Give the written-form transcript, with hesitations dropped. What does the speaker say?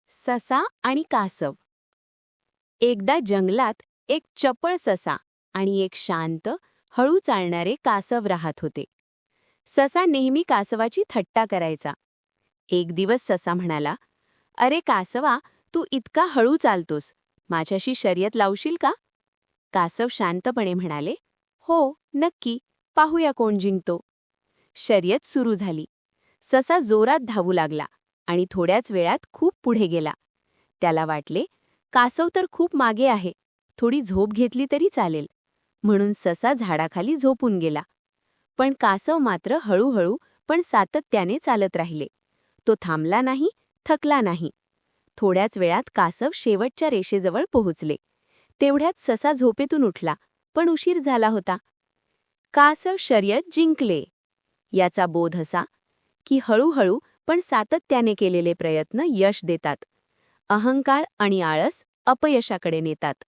ससा आणि कासव. एकदा जंगलात एक चपळ ससा आणि एक शांत, हळू चालणारे कासव राहत होते. ससा नेहमी कासवाची थट्टा करायचा. एक दिवस ससा म्हणाला, "अरे कासवा, तू इतका हळू चालतोस, माझ्याशी शर्यत लावशील का?" कासव शांतपणे म्हणाले, "हो, नक्की, पाहूया कोण जिंकतो." शर्यत सुरू झाली. ससा जोरात धावू लागला आणि थोड्याच वेळात खूप पुढे गेला. त्याला वाटले, कासव तर खूप मागे आहे, थोडी झोप घेतली तरी चालेल. म्हणून ससा झाडाखाली झोपून गेला. पण कासव मात्र हळूहळू पण सातत्याने चालत राहिले. तो थांबला नाही, थकला नाही. थोड्याच वेळात कासव शेवटच्या रेषेजवळ पोहोचले. तेवढ्यात ससा झोपेतून उठला, पण उशीर झाला होता. कासव शर्यत जिंकले. याचा बोध असा की हळूहळू पण सातत्याने केलेले प्रयत्न यश देतात. अहंकार आणि आळस अपयशाकडे नेतात.